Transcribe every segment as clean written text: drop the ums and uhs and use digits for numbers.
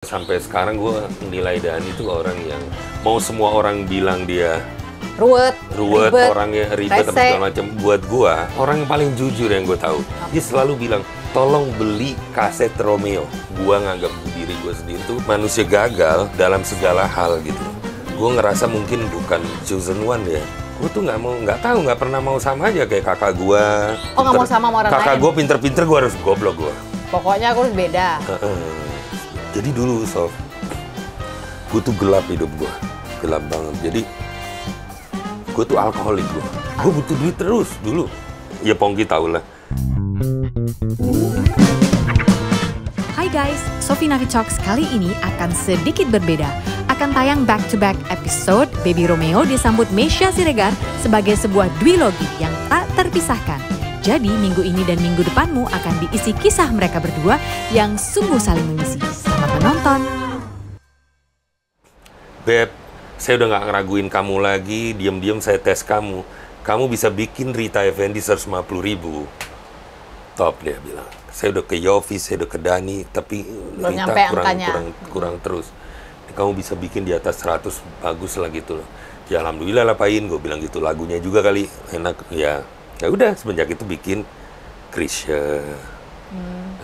Sampai sekarang gue nilai Dhani itu orang yang mau semua orang bilang dia ruwet, orangnya ribet apa segala macam. Buat gue, orang yang paling jujur yang gue tahu. Dia selalu bilang, tolong beli kaset Romeo. Gue nganggap diri gue sendiri tuh manusia gagal dalam segala hal gitu. Gue ngerasa mungkin bukan chosen one ya. Gue tuh nggak pernah mau sama aja kayak kakak gue. Oh, nggak mau sama orang lain? Kakak gue pinter-pinter, gue harus goblok gue. Pokoknya aku harus beda. Jadi dulu, Sof, gue tuh gelap hidup gue. Gelap banget. Jadi, gue tuh alkoholik gue. Gue butuh duit terus dulu. Ya Pongki tau lah. Hai guys, Sophie Navi Talks kali ini akan sedikit berbeda. Akan tayang back-to-back episode Baby Romeo disambut Meisya Siregar sebagai sebuah duologi yang tak terpisahkan. Jadi minggu ini dan minggu depanmu akan diisi kisah mereka berdua yang sungguh saling mengisi. Selamat menonton. Beb, saya udah nggak ngeraguin kamu lagi. Diam-diam saya tes kamu. Kamu bisa bikin Rita Effendy 150.000. Top dia bilang. Saya udah ke Yofi, saya udah ke Dhani, tapi Rita kurang terus. Kamu bisa bikin di atas 100, bagus lah gitu loh. Ya alhamdulillah lah Pain, gue bilang gitu. Lagunya juga kali enak ya. Ya udah, semenjak itu bikin Krisya,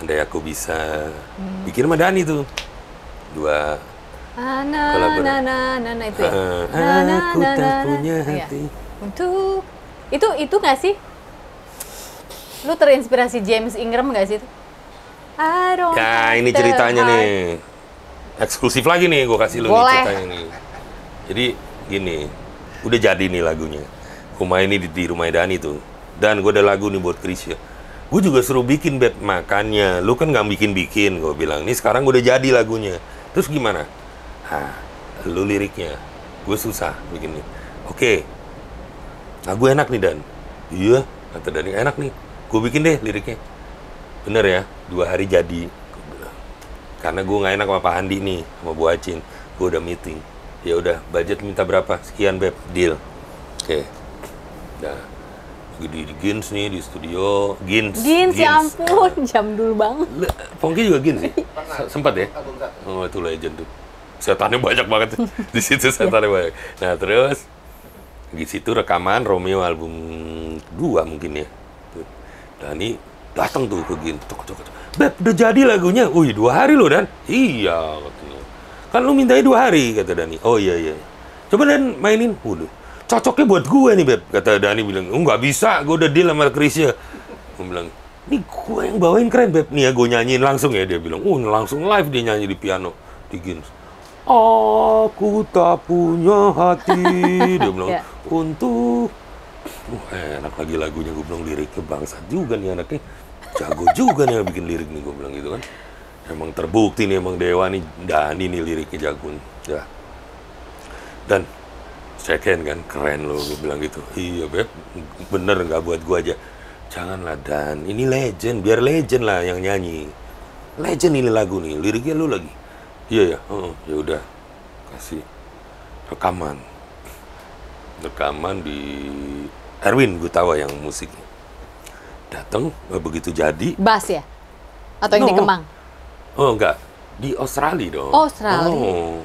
andai aku bisa bikin sama Dhani tuh 2 itu ya? Aku tak punya hati. Untuk itu nggak sih? Lu terinspirasi James Ingram nggak sih itu? Ya ini ceritanya nih, eksklusif lagi nih, gue kasih lu nih ceritanya nih. Jadi gini, udah jadi nih lagunya. Rumah ini di rumah Dhani tuh. Dan gue ada lagu nih buat Krisya. Gue juga suruh bikin, Beb, makannya. Lu kan nggak bikin-bikin, gue bilang. Ini sekarang udah jadi lagunya. Terus gimana? Lu liriknya. Gue susah bikinnya. Oke. Lagu enak nih, Dan. Iya, kata Dhani, enak nih. Gue bikin deh liriknya. Bener ya, 2 hari jadi. Gue bilang. Karena gue nggak enak sama Pak Handi nih, sama Bu Acin. Gue udah meeting. Ya udah, budget minta berapa? Sekian, Beb. Deal. Oke. Udah. Di Gins nih, di studio. Gins, ya ampun, jam dulu banget. Pongki juga Gins sih? Sempat ya? Oh, itu legend tuh. Setannya banyak banget. Di situ setannya banyak. Nah, terus di situ rekaman Romeo album 2 mungkin ya. Dhani datang tuh ke Gins. Beb, udah jadi lagunya. Wih, 2 hari loh, Dan. Iya, katanya. Kan lu mintanya 2 hari, kata Dhani. Oh iya. Coba Dan mainin. Waduh. Cocoknya buat gue nih, Beb, kata Dhani bilang. Oh, nggak bisa, gue udah deal sama Krisya. Gue bilang, ini gue yang bawain keren, Beb. Nih ya, gue nyanyiin langsung ya, dia bilang. Langsung live dia nyanyi di piano, di Gins. Aku tak punya hati, dia bilang, untuk... enak lagi lagunya, gue bilang liriknya bangsat juga nih anaknya. Jago juga nih bikin lirik nih, gue bilang gitu kan. Emang terbukti nih, emang dewa nih, Dhani nih liriknya jago nih. Ya. Dan second kan, keren loh, gue bilang gitu. Iya, Beb, bener nggak buat gue aja. Janganlah, Dan, ini legend, biar legend lah yang nyanyi. Legend ini lagu nih, liriknya lu lagi. Iya ya, ya udah, kasih rekaman di Erwin Gutawa yang musiknya. Datang, begitu jadi. Bass ya? Atau yang di Kemang? Oh enggak, di Australia dong. Australia.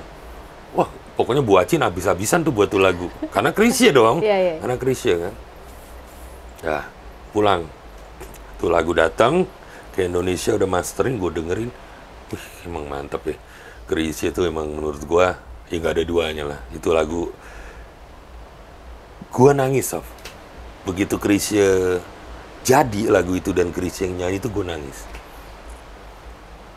Wah, pokoknya Bu Acin habis-habisan tuh buat tuh lagu. Karena Krisya dong. Iya. Karena Krisya kan. Ya, pulang. Tuh lagu datang ke Indonesia, udah mastering, gue dengerin. Wih, emang mantep ya. Krisya tuh emang menurut gue, ya nggak ada duanya lah. Itu lagu. Gue nangis, Sof. Begitu Krisya jadi lagu itu dan Krisya yang nyanyi itu, gue nangis.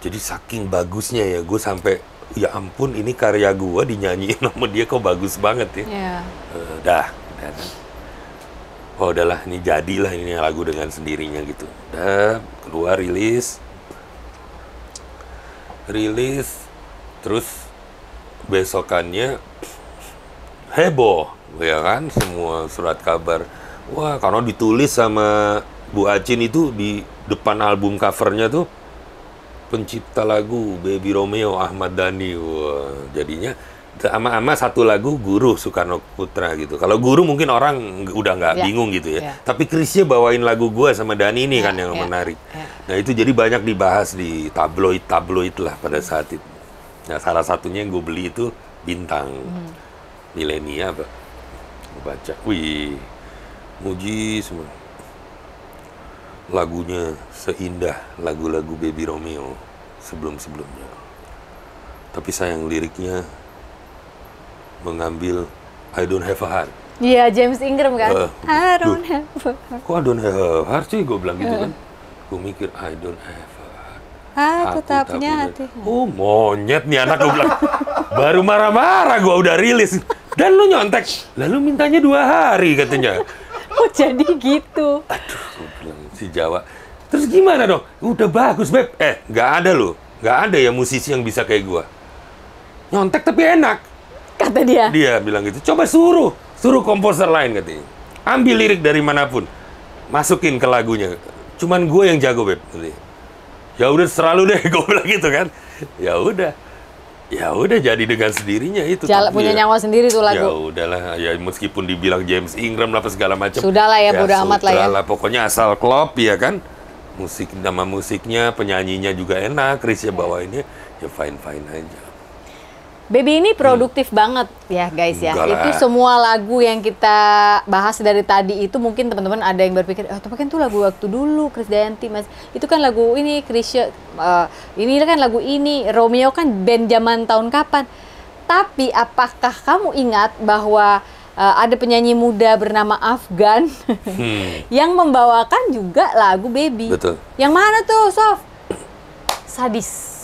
Jadi saking bagusnya ya, gue sampai... Ya ampun, ini karya gue dinyanyiin sama dia kok bagus banget ya. Yeah. Oh udahlah, ini jadilah ini lagu dengan sendirinya gitu. Udah, keluar rilis. Terus besokannya heboh, ya kan? Semua surat kabar. Wah, karena ditulis sama Bu Acin itu di depan album covernya tuh. Pencipta lagu Baby Romeo Ahmad Dhani. Wah, jadinya ama-ama satu lagu Guru Soekarno Putra gitu. Kalau Guru mungkin orang udah nggak bingung gitu ya. Tapi Krisya bawain lagu gua sama Dhani ini kan yang menarik. Nah itu jadi banyak dibahas di tabloid lah pada saat itu. Nah, salah satunya yang gue beli itu Bintang. Milenia, gue baca. Wih, muji semua. Lagunya seindah lagu-lagu Baby Romeo sebelum-sebelumnya. Tapi sayang liriknya mengambil I don't have a heart. Iya, James Ingram kan? I don't have a heart. Kok I don't have a heart sih? Gue bilang gitu kan. Gue mikir I don't have a heart. Aku tak punya hati. Oh, monyet nih anak, gue bilang. Baru marah-marah gue udah rilis. Dan lu nyontek. Lalu mintanya 2 hari katanya. Oh, jadi gitu. Aduh, gue bilang si Jawa. Terus gimana dong? Udah bagus, Beb. Nggak ada loh. Nggak ada ya musisi yang bisa kayak gue. Nyontek tapi enak. Kata dia. Dia bilang gitu. Coba suruh komposer lain katanya. Ambil lirik dari manapun. Masukin ke lagunya. Cuman gue yang jago, Beb. Ya udah selalu deh, gue bilang gitu kan. Ya udah jadi dengan sendirinya itu. Punya nyawa sendiri tuh lagu. Ya udahlah, ya meskipun dibilang James Ingram apa segala macam. Sudahlah ya, bodo amat lah ya. Pokoknya asal klop ya kan. Nama musiknya, penyanyinya juga enak, Chrisye bawainnya ya fine aja. Baby ini produktif banget ya guys ya. Enggak itu lah. semua lagu yang kita bahas dari tadi itu mungkin teman-teman ada yang berpikir, tapi kan itu lagu waktu dulu Krisdayanti Mas. Itu kan lagu ini Chrisye, ini kan lagu ini Romeo kan band zaman tahun kapan. Tapi apakah kamu ingat bahwa ada penyanyi muda bernama Afgan yang membawakan juga lagu Baby? Betul. Yang mana tuh, Sof? Sadis.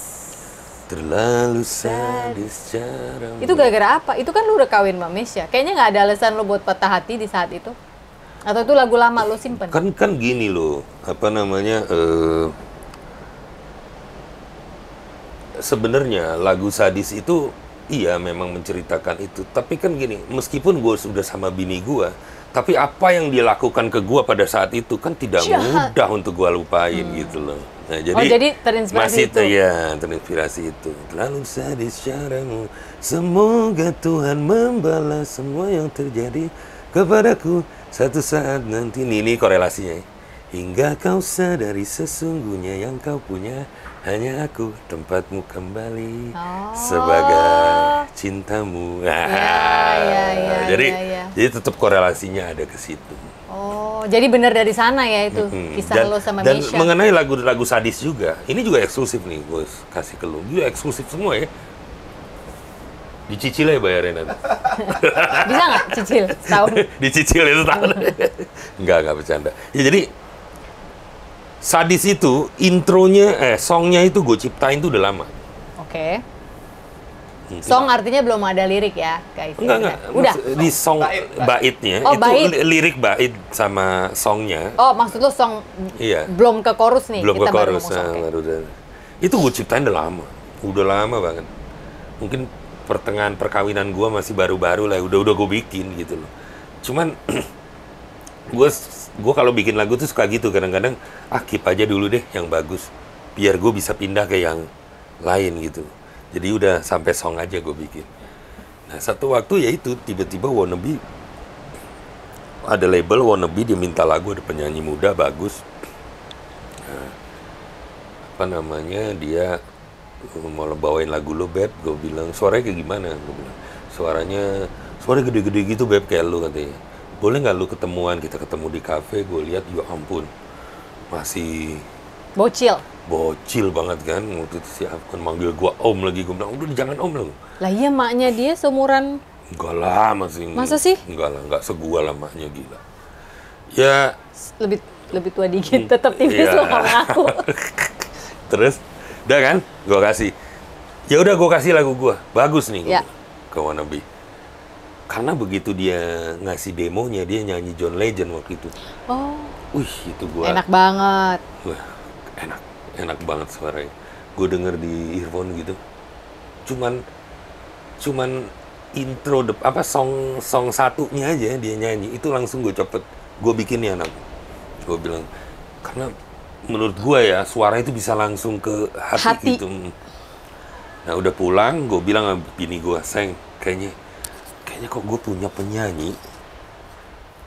Terlalu sadis cara. Itu gara-gara apa? Itu kan lu udah kawin sama Mesya. Kayaknya nggak ada alasan lu buat patah hati di saat itu. Atau itu lagu lama lu simpen? Kan gini loh, apa namanya? Sebenarnya lagu Sadis itu iya memang menceritakan itu. Tapi kan gini, meskipun gue sudah sama bini gue, tapi apa yang dia lakukan ke gue pada saat itu kan tidak mudah untuk gue lupain gitu loh. Nah, jadi terinspirasi itu. Ya, terinspirasi itu. Terlalu sadis caramu. Semoga Tuhan membalas semua yang terjadi kepadaku satu saat nanti. Ini korelasinya. Hingga kau sadari sesungguhnya yang kau punya hanya aku, tempatmu kembali sebagai cintamu. Jadi tetap korelasinya ada ke situ. Oh, jadi benar dari sana ya itu kisah lo sama dan Mesya. Mengenai lagu-lagu Sadis juga, ini juga eksklusif nih, gue kasih ke lo. Juga eksklusif semua ya. Dicicil ya bayarnya nanti. Bisa nggak cicil setahun? Dicicil ya setahun. Enggak bercanda. Ya jadi Sadis itu intronya, songnya itu gue ciptain tuh udah lama. Oke. Song artinya belum ada lirik ya, guys. Enggak. Udah. Di song baitnya, Oh, itu bait. lirik bait sama songnya. Oh, maksud lo song Iya. belum ke chorus nih? Belum kita ke chorus. baru ngomong song. Itu gue ciptain udah lama banget. Mungkin pertengahan perkawinan gue masih baru-baru lah, udah gue bikin gitu loh. Cuman gue kalau bikin lagu tuh suka gitu kadang-kadang, keep aja dulu deh yang bagus, biar gue bisa pindah ke yang lain gitu. Jadi udah sampai song aja gue bikin. Nah satu waktu ya itu tiba-tiba Wannabe, ada label Wannabe dia minta lagu, ada penyanyi muda bagus. Nah, apa namanya, dia mau bawain lagu lo Beb, gue bilang suaranya kayak gimana? Gue bilang suaranya gede-gede gitu Beb, kayak lo katanya. Boleh nggak lu ketemuan, kita ketemu di kafe, gue lihat ya ampun masih bocil banget kan. Waktu itu si Afgan manggil gue om lagi, gue bilang udah jangan om lah. Lah iya, maknya dia seumuran. Enggak lah, masih. Masa sih? Enggak lah, enggak segua lah maknya, gila. Ya Lebih tua dikit, tetap tipis iya. lo sama aku. Terus udah kan gue kasih, ya udah gue kasih lagu gue bagus nih Ya. ke Wannabe. Karena begitu dia ngasih demonya, dia nyanyi John Legend waktu itu. Oh. Wih, itu gue Enak banget. wah, enak banget suaranya. Gue denger di earphone gitu. Cuman intro song satunya aja dia nyanyi, itu langsung gue cepet gue bikin nih anak. Gue bilang karena menurut gue ya suara itu bisa langsung ke hati. Gitu. Nah udah pulang, gue bilang sama bini gue, sayang, kayaknya kok gue punya penyanyi,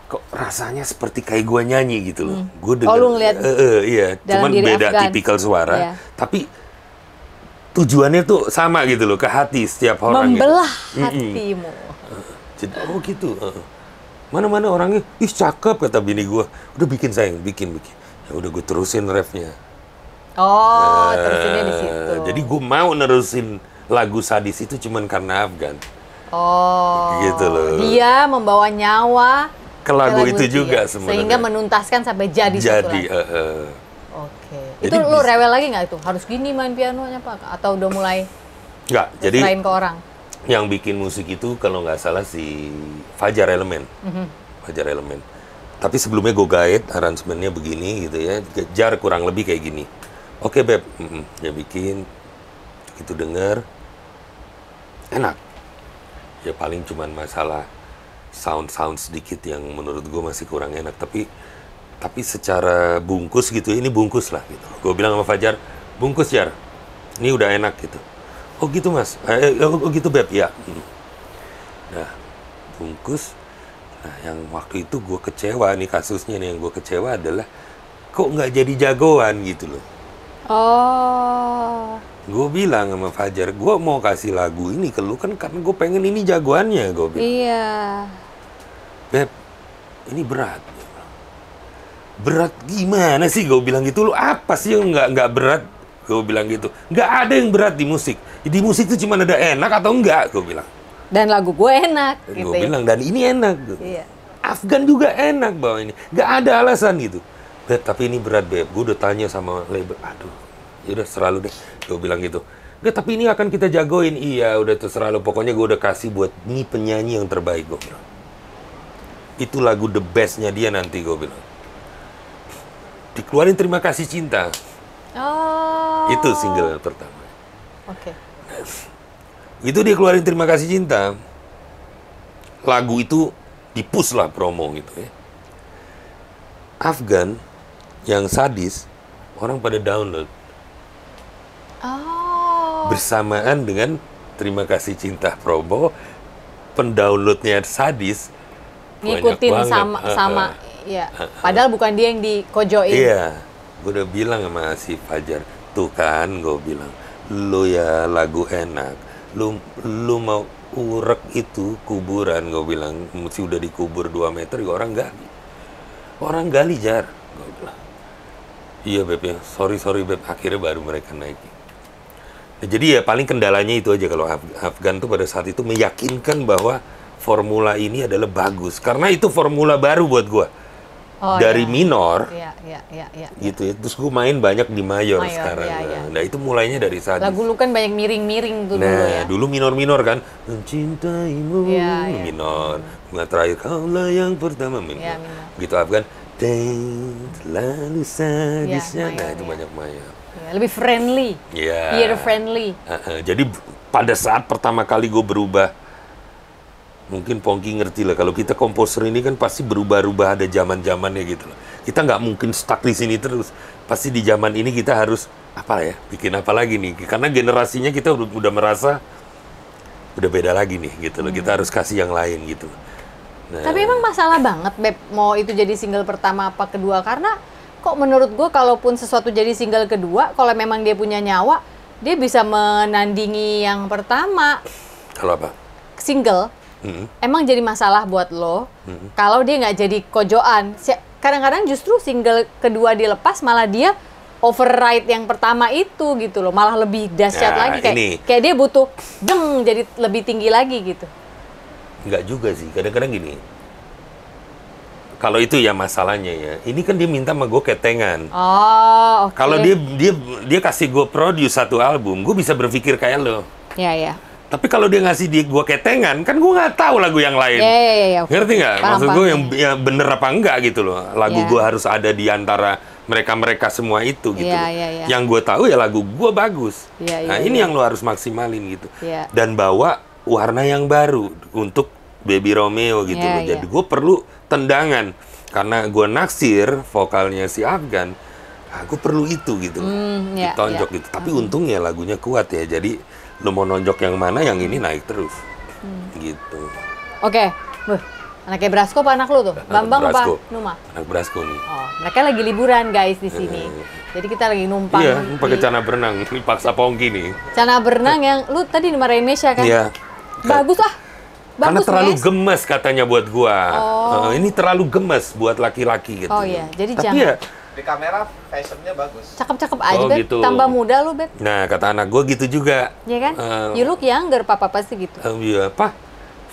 kok rasanya seperti kayak gue nyanyi gitu loh. Gue dengar, lu ngeliat iya, cuman beda Afgan. tipikal suara, Iya. tapi tujuannya tuh sama gitu loh, ke hati setiap orang. Membelah gitu. hatimu. Jadi, gitu. Mana-mana orangnya, ih cakep kata bini gue. Udah bikin sayang, bikin. Ya udah gue terusin refnya. Oh, terusinnya di situ. Jadi gue mau nerusin lagu Sadis itu cuman karena Afgan. Oh, Gitu loh. dia membawa nyawa Ke lagu itu juga sebenarnya. sehingga menuntaskan sampai jadi satu lagu. Oke. Itu Jadi lu rewel lagi nggak itu? Harus gini main pianonya Pak? Atau udah mulai Enggak, jadi serain ke orang? yang bikin musik itu kalau nggak salah si Fajar Elemen. Fajar Elemen. Tapi sebelumnya gue guide, aransemennya begini gitu ya. Jar kurang lebih kayak gini. Oke Beb, dia bikin, gitu denger, enak. Ya paling cuman masalah sound sedikit yang menurut gue masih kurang enak. Tapi secara bungkus gitu, ini bungkus lah gitu. Gue bilang sama Fajar, bungkus Jar, ini udah enak gitu. Oh gitu Mas, oh gitu Beb, ya. Nah, bungkus. Nah, yang waktu itu gue kecewa nih kasusnya nih, yang gue kecewa adalah kok nggak jadi jagoan gitu loh. Oh. Gue bilang sama Fajar, gue mau kasih lagu ini ke lu kan karena gue pengen ini jagoannya, gue bilang. Iya. Beb, ini berat. Berat gimana sih? Gue bilang gitu, lu apa sih yang nggak berat? Gue bilang gitu. Nggak ada yang berat di musik. Di musik itu cuma ada enak atau enggak, gue bilang. Dan lagu gue enak. Gitu Gue bilang, dan ini enak. Gitu. Iya. Afgan juga enak bawa ini. Nggak ada alasan gitu. Beb, tapi ini berat, Beb. Gue udah tanya sama label. Aduh, yaudah terserah lu deh. Gue bilang gitu. Nggak, tapi ini akan kita jagoin. Iya, udah terserah lu. Pokoknya gue udah kasih buat ini penyanyi yang terbaik, gue bilang. Itu lagu the best-nya dia nanti, gue bilang. Dikeluarin Terima Kasih Cinta. Oh. Itu single pertama. Oke. Itu dia keluarin Terima Kasih Cinta. Lagu itu di-push lah promo gitu ya. Afgan yang Sadis, orang pada download. Oh. Bersamaan dengan Terima Kasih Cinta promo, pendownloadnya Sadis Ngikutin sama ya. Padahal bukan dia yang dikojoin. Iya. Gue udah bilang sama si Fajar, tuh kan gue bilang, lu ya lagu enak, lu mau urek itu kuburan, gue bilang, mesti udah dikubur 2 meter, orang gali Jar, gue bilang. Iya Beb ya, sorry Beb, akhirnya baru mereka naik. Nah, jadi ya paling kendalanya itu aja kalau Afgan tuh pada saat itu meyakinkan bahwa formula ini adalah bagus, karena itu formula baru buat gue. Oh, dari iya. minor, Iya. gitu ya. Terus gue main banyak di mayor sekarang. Iya. Nah itu mulainya dari Sadis. Lagu lu kan banyak miring-miring tuh Nah, dulu ya. dulu minor-minor kan. Mencintaimu, Iya. minor. Bunga terakhir, kaulah yang pertama, minor. Iya, minor. Gitu Afgan, lalu sadisnya. Iya, Nah mayor, itu iya. banyak mayor. Ya, lebih friendly. Iya. Peer friendly. Jadi pada saat pertama kali gue berubah, mungkin Pongki ngerti lah, kalau kita komposer ini kan pasti berubah-ubah, ada zaman-zamannya gitu loh. Kita nggak mungkin stuck di sini terus. Pasti di zaman ini kita harus, bikin apa lagi nih. Karena generasinya kita udah merasa, udah beda lagi nih gitu loh. Kita harus kasih yang lain gitu. Nah, Tapi emang masalah banget, Beb, mau itu jadi single pertama apa kedua. Karena kok menurut gue, kalaupun sesuatu jadi single kedua, kalau memang dia punya nyawa, dia bisa menandingi yang pertama. kalau apa? Single. Emang jadi masalah buat lo kalau dia nggak jadi kojoan. Kadang-kadang justru single kedua dilepas malah dia override yang pertama itu gitu loh, malah lebih dahsyat lagi, kayak dia butuh jadi lebih tinggi lagi gitu. Nggak juga sih, kadang-kadang gini. Kalau itu ya masalahnya ya. Ini kan dia minta sama gue ketengan. Oh, oke. Kalau dia kasih gue produce satu album, gue bisa berpikir kayak lo. Ya. Tapi kalau dia ngasih gue ketengan, kan gue nggak tahu lagu yang lain. Ya. Ngerti nggak? Maksud gue yang bener apa enggak gitu loh. Lagu Ya. gue harus ada di antara mereka semua itu gitu. Ya. Yang gue tahu ya lagu gue bagus. Ya, nah ini yang lo harus maksimalin gitu. Ya. Dan bawa warna yang baru untuk Baby Romeo gitu Ya, loh. Jadi gue perlu tendangan. Karena gue naksir vokalnya si Afgan, gue perlu itu gitu loh. Ya, Ditonjok ya. gitu. Tapi untungnya lagunya kuat ya. Jadi lo mau nonjok yang mana, yang ini naik terus. Gitu. Oke. Anaknya Brasko apa anak lu tuh? Bambang apa Brasko. Numa? Anak Brasko nih. Oh, mereka lagi liburan guys di sini. Jadi kita lagi numpang. Iya, ini pakai celana berenang. Ini paksa Pongki nih. Celana berenang yang lu tadi dimarahin Mesya kan? Iya. Bagus ah. Karena Bagus, terlalu Mes. gemes katanya buat gua. Ini terlalu gemes buat laki-laki gitu. Oh iya, jadi Tapi jangan. ya, Di kamera fashionnya bagus. Cakep-cakep aja, Oh, Beb. gitu. Tambah muda lu, Beb. nah kata anak gua gitu juga. Iya kan? Eh, You look younger, papa pasti gitu. Iya, apa?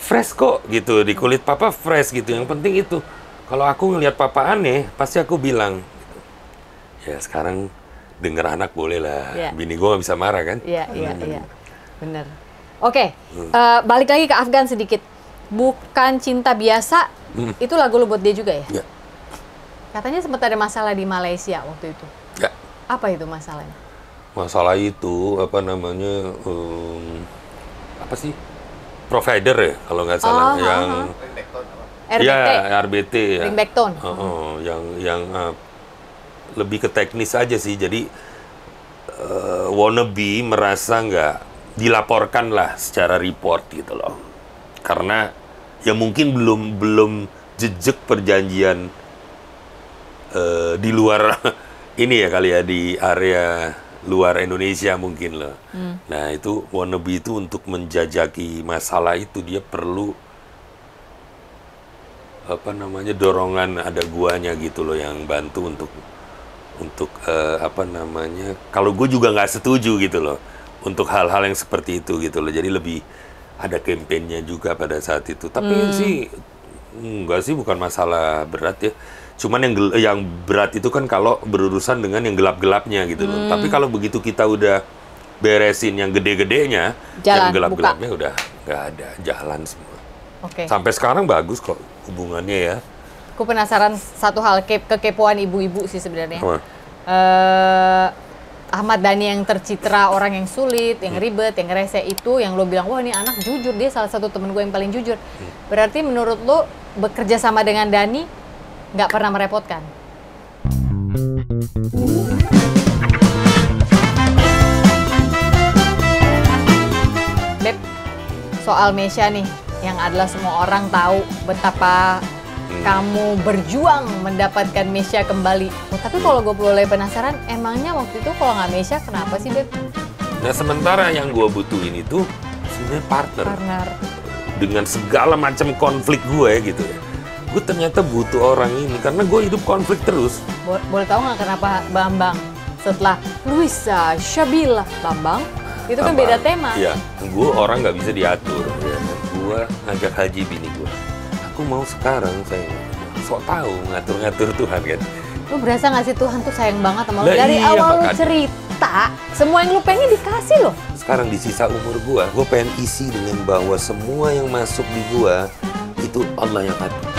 Fresh kok gitu di kulit papa fresh gitu. Yang penting itu. Kalau aku ngelihat papa aneh, pasti aku bilang. Gitu. Ya sekarang denger anak boleh lah. Iya. Bini gua nggak bisa marah kan? Iya. Bener. Oke, balik lagi ke Afgan sedikit. Bukan cinta biasa, itu lagu lu buat dia juga ya? Ya, Katanya sempat ada masalah di Malaysia waktu itu. ya. Apa itu masalahnya? Masalah itu apa namanya? Apa sih? Provider ya kalau nggak salah yang. Ringtone apa? RBT, Ya, RBT ya. ringback tone. Yang lebih ke teknis aja sih. Jadi wannabe merasa nggak dilaporkan lah secara report gitu loh. Karena ya mungkin belum jejak perjanjian di luar ini ya kali ya, di area luar Indonesia mungkin loh. Nah itu wannabe itu untuk menjajaki masalah itu dia perlu apa namanya dorongan, ada guanya gitu loh yang bantu untuk apa namanya, kalau gue juga nggak setuju gitu loh untuk hal-hal yang seperti itu gitu loh. Jadi lebih ada kampanyenya juga pada saat itu. Tapi sih enggak sih, bukan masalah berat ya. Cuman yang berat itu kan kalau berurusan dengan yang gelap-gelapnya gitu loh. Tapi kalau begitu kita udah beresin yang gede-gedenya, Jalan, yang gelap-gelapnya udah nggak ada, jalan semua. Oke. Sampai sekarang bagus kok hubungannya ya. Aku penasaran satu hal, kekepoan ibu-ibu sih sebenarnya. Apa? Ahmad Dhani yang tercitra orang yang sulit, yang ribet, yang rese itu, yang lo bilang, wah ini anak jujur, dia salah satu temen gue yang paling jujur. Berarti menurut lo bekerja sama dengan Dhani nggak pernah merepotkan? Beb, soal Mesya nih, yang adalah semua orang tahu betapa kamu berjuang mendapatkan Mesya kembali. Oh, tapi kalau gue boleh penasaran, emangnya waktu itu kalau nggak Mesya, kenapa sih, Beb? Nah sementara yang gue butuhin itu sebenarnya partner. Partner. Dengan segala macam konflik gue gitu ya. Gue ternyata butuh orang ini karena gue hidup konflik terus. Boleh tahu nggak kenapa Bambang setelah Luisa, Syabila, Bambang? Itu kan beda tema. Iya, gue orang nggak bisa diatur. Ya. Gue ngajak haji bini gue. Aku mau sekarang, saya sok tahu ngatur-ngatur Tuhan kan. Lu berasa nggak sih Tuhan tuh sayang banget sama lu? Lah Dari iya, awal lu makanya. cerita, semua yang lu pengen dikasih loh. Sekarang di sisa umur gue pengen isi dengan bahwa semua yang masuk di gue itu Allah yang atur.